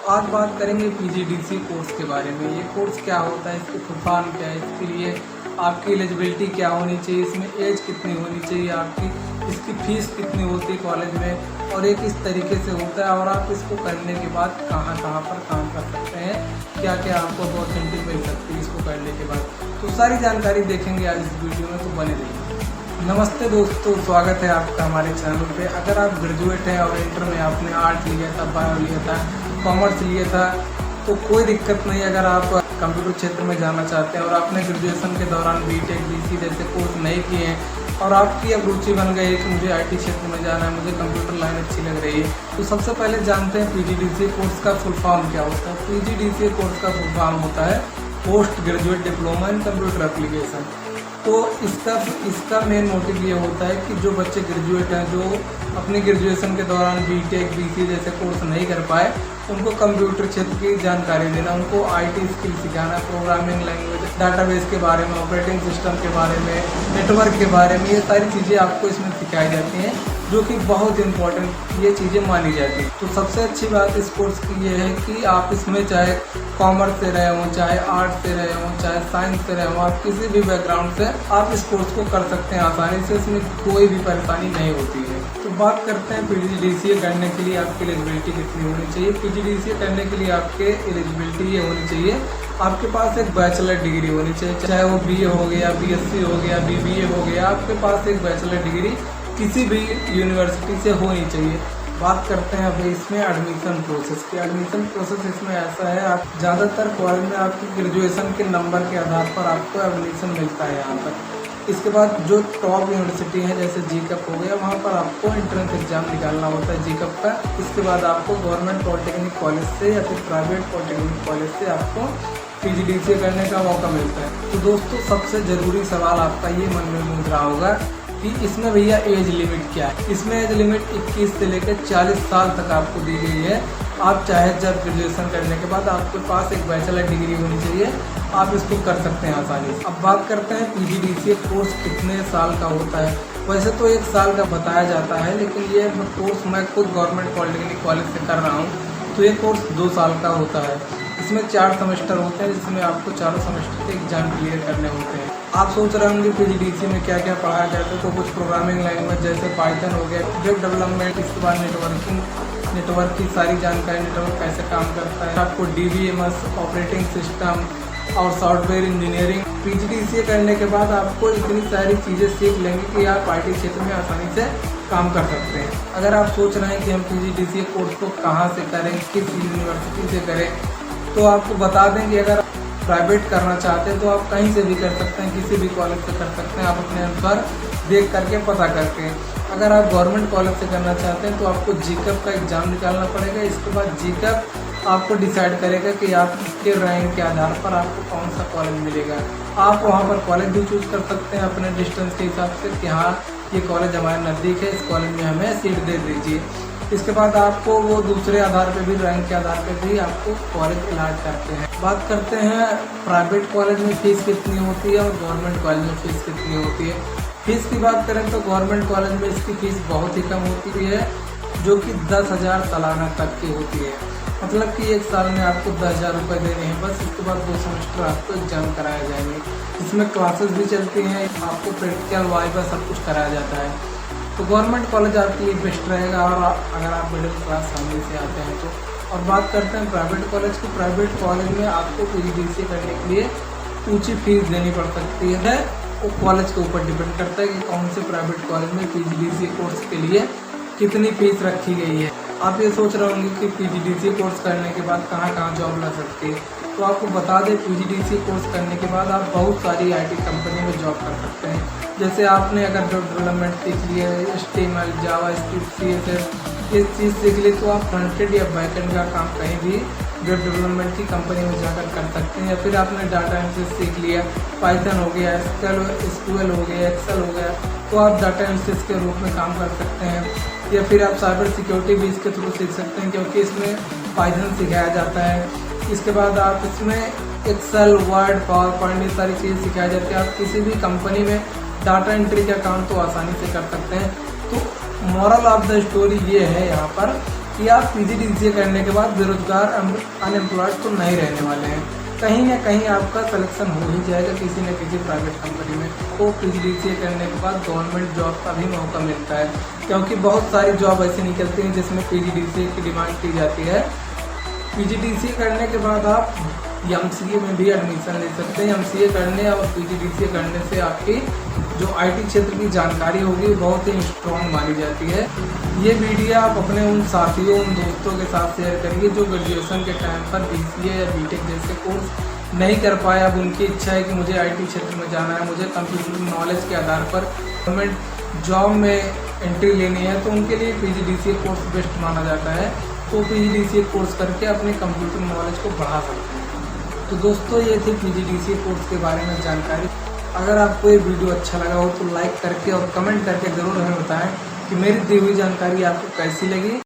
आज बात करेंगे पीजीडीसी कोर्स के बारे में। ये कोर्स क्या होता है, इसकी फुल फॉर्म क्या है, इसके लिए आपकी एलिजिबिलिटी क्या होनी चाहिए, इसमें एज कितनी होनी चाहिए आपकी, इसकी फ़ीस कितनी होती है कॉलेज में और ये किस तरीके से होता है और आप इसको करने के बाद कहाँ कहाँ पर काम कर सकते हैं, क्या क्या आपको अपॉर्चुनिटी मिल सकती है इसको करने के बाद। तो सारी जानकारी देखेंगे आज इस वीडियो में, तो बने रहिए। नमस्ते दोस्तों, स्वागत है आपका हमारे चैनल पे। अगर आप ग्रेजुएट हैं और इंटर में आपने आर्ट लिया था, बायो लिया था, कॉमर्स लिया था, तो कोई दिक्कत नहीं। अगर आप कंप्यूटर क्षेत्र में जाना चाहते हैं और आपने ग्रेजुएशन के दौरान बीटेक, बीसी जैसे कोर्स नहीं किए हैं और आपकी अब रुचि बन गई है कि मुझे आईटी क्षेत्र में जाना है, मुझे कंप्यूटर लाइन अच्छी लग रही है, तो सबसे पहले जानते हैं पीजीडीसी कोर्स का फुल फॉर्म क्या होता है। पीजीडीसी कोर्स का फुल फॉर्म होता है post graduate diploma in computer application. तो इसका मेन मोटिव ये होता है कि जो बच्चे ग्रेजुएट हैं, जो अपनी ग्रेजुएशन के दौरान बीटेक, बीसी जैसे कोर्स नहीं कर पाए, उनको कंप्यूटर क्षेत्र की जानकारी देना, उनको आईटी स्किल सिखाना, प्रोग्रामिंग लैंग्वेज, डाटाबेस के बारे में, ऑपरेटिंग सिस्टम के बारे में, नेटवर्क के बारे में, ये सारी चीज़ें आपको इसमें सिखाई जाती हैं, जो कि बहुत इंपॉर्टेंट ये चीज़ें मानी जाती हैं। तो सबसे अच्छी बात इस कोर्स की ये है कि आप इसमें चाहे कॉमर्स से रहे हों, चाहे आर्ट से रहे हों, चाहे साइंस से रहे हों, आप किसी भी बैकग्राउंड से आप इस कोर्स को कर सकते हैं आसानी से, इसमें कोई भी परेशानी नहीं होती है। तो बात करते हैं पीजीडीसीए करने के लिए आपकी एलिजिबिलिटी कितनी होनी चाहिए। पीजीडीसीए करने के लिए आपके एलिजिबिलिटी ये होनी चाहिए, आपके पास एक बैचलर डिग्री होनी चाहिए, चाहे वो बीए हो गया, बीएससी हो गया, बीबीए हो गया, आपके पास एक बैचलर डिग्री किसी भी यूनिवर्सिटी से होनी चाहिए। बात करते हैं अभी इसमें एडमिशन प्रोसेस की। एडमिशन प्रोसेस इसमें ऐसा है, आप ज़्यादातर कॉलेज में आपकी ग्रेजुएशन के नंबर के आधार पर आपको एडमिशन मिलता है यहाँ पर। इसके बाद जो टॉप यूनिवर्सिटी है जैसे जीकप हो गया, वहाँ पर आपको एंट्रेंस एग्जाम निकालना होता है जीकप का। इसके बाद आपको गवर्नमेंट पॉलिटेक्निक कॉलेज से या फिर प्राइवेट पॉलिटेक्निक कॉलेज से आपको पीजीडीसीए करने का मौका मिलता है। तो दोस्तों, सबसे ज़रूरी सवाल आपका ये मन में गूंज रहा होगा कि इसमें भैया एज लिमिट क्या है। इसमें एज लिमिट 21 से लेकर 40 साल तक आपको दी गई है। आप चाहे जब ग्रेजुएशन करने के बाद आपके पास एक बैचलर डिग्री होनी चाहिए, आप इसको कर सकते हैं आसानी से। अब बात करते हैं पीजीडीसीए कोर्स कितने साल का होता है। वैसे तो 1 साल का बताया जाता है, लेकिन ये कोर्स मैं खुद गवर्नमेंट पॉलिटेक्निक कॉलेज से कर रहा हूँ, तो ये कोर्स 2 साल का होता है। इसमें 4 सेमेस्टर होते हैं, जिसमें आपको चारों सेमेस्टर के एग्जाम क्लियर करने होते हैं। आप सोच रहे होंगे पीजीडीसी में क्या क्या पढ़ाया जाता है, तो कुछ प्रोग्रामिंग लैंग्वेज जैसे पाइथन हो गया, वेब डेवलपमेंट, इसके बाद नेटवर्क की सारी जानकारी, नेटवर्क कैसे काम करता है, आपको डीबीएमएस, ऑपरेटिंग सिस्टम और सॉफ्टवेयर इंजीनियरिंग। पीजीडीसीए करने के बाद आपको इतनी सारी चीज़ें सीख लेंगे कि आप आईटी क्षेत्र में आसानी से काम कर सकते हैं। अगर आप सोच रहे हैं कि हम पीजीडीसीए कोर्स को कहाँ से करें, किस यूनिवर्सिटी से करें, तो आपको बता दें कि अगर प्राइवेट करना चाहते हैं तो आप कहीं से भी कर सकते हैं, किसी भी कॉलेज से कर सकते हैं, आप अपने अनुसार देख करके पता करके। अगर आप गवर्नमेंट कॉलेज से करना चाहते हैं तो आपको जीकप का एग्ज़ाम निकालना पड़ेगा। इसके बाद जीकप आपको डिसाइड करेगा कि आपके रैंक के आधार पर आपको कौन सा कॉलेज मिलेगा। आप वहाँ पर कॉलेज भी चूज़ कर सकते हैं अपने डिस्टेंस के हिसाब से कि हाँ, ये कॉलेज हमारे नज़दीक है, इस कॉलेज में हमें सीट दे दीजिए। इसके बाद आपको वो दूसरे आधार पे भी, रैंक के आधार पे भी आपको कॉलेज अलॉट करते हैं। बात करते हैं प्राइवेट कॉलेज में फ़ीस कितनी होती है और गवर्नमेंट कॉलेज में फ़ीस कितनी होती है। फ़ीस की बात करें तो गवर्नमेंट कॉलेज में इसकी फ़ीस बहुत ही कम होती है, जो कि 10,000 सालाना तक की होती है। मतलब कि 1 साल में आपको 10,000 रुपये देने हैं बस। इसके बाद 2 सेमेस्टर आपको एग्जाम कराए जाएंगे, इसमें क्लासेस भी चलती हैं, आपको प्रैक्टिकल वाइवा सब कुछ कराया जाता है। तो गवर्नमेंट कॉलेज आपके लिए बेस्ट रहेगा और अगर आप मिडिल क्लास फैमिली से आते हैं तो। और बात करते हैं प्राइवेट कॉलेज की। प्राइवेट कॉलेज में आपको पीजीडीसीए करने के लिए ऊंची फीस देनी पड़ सकती है। वो कॉलेज के ऊपर डिपेंड करता है कि कौन से प्राइवेट कॉलेज में पीजीडीसीए कोर्स के लिए कितनी फीस रखी गई है। आप ये सोच रहे होंगे कि पीजीडीसीए कोर्स करने के बाद कहाँ कहाँ जॉब लग सकती है, तो आपको बता दें पीजीडीसीए कोर्स करने के बाद आप बहुत सारी आईटी कंपनी में जॉब कर सकते हैं। जैसे आपने अगर वेब डेवलपमेंट सीख लिया है, HTML, जावास्क्रिप्ट, CSS, ये चीज़ सीख ली, तो आप फ्रंटेड या बैकएंड का काम कहीं भी वेब डेवलपमेंट की कंपनी में जाकर कर सकते हैं। या फिर आपने डाटा एनालिसिस सीख लिया, पाइथन हो गया, SQL हो गया, एक्सेल हो गया, तो आप डाटा एनालिसिस के रूप में काम कर सकते हैं। या फिर आप साइबर सिक्योरिटी भी इसके थ्रू सीख सकते हैं, क्योंकि इसमें पाइथन सिखाया जाता है। इसके बाद आप इसमें एक्सेल, वर्ड, पावर पॉइंट, ये सारी चीज़ें सिखाई जाती है। आप किसी भी कंपनी में डाटा एंट्री का काम तो आसानी से कर सकते हैं। तो मॉरल ऑफ द स्टोरी ये है यहाँ पर कि आप PGDCA करने के बाद बेरोजगार अनएम्प्लॉयड तो नहीं रहने वाले हैं। कहीं ना कहीं आपका सिलेक्शन हो ही जाएगा किसी न किसी प्राइवेट कंपनी में। तो PGDCA करने के बाद गवर्नमेंट जॉब का भी मौका मिलता है, क्योंकि बहुत सारी जॉब ऐसी निकलती हैं जिसमें PGDCA की डिमांड की जाती है। PGDCA करने के बाद आप MCA में भी एडमिशन ले सकते हैं। MCA करने और PGDCA करने से आपकी जो IT क्षेत्र की जानकारी होगी बहुत ही स्ट्रॉन्ग मानी जाती है। ये वीडियो आप अपने उन साथियों, उन दोस्तों के साथ शेयर करिए जो ग्रेजुएशन के टाइम पर BCA या BTech जैसे कोर्स नहीं कर पाए। अब उनकी इच्छा है कि मुझे IT क्षेत्र में जाना है, मुझे कंप्यूटर नॉलेज के आधार पर गवर्नमेंट जॉब में एंट्री लेनी है, तो उनके लिए PGDCA कोर्स बेस्ट माना जाता है। तो PGDCA कोर्स करके अपने कंप्यूटर नॉलेज को बढ़ा सकते हैं। तो दोस्तों, ये थी PGDCA कोर्स के बारे में जानकारी। अगर आपको ये वीडियो अच्छा लगा हो तो लाइक करके और कमेंट करके ज़रूर हमें बताएं कि मेरी दी हुई जानकारी आपको कैसी लगी।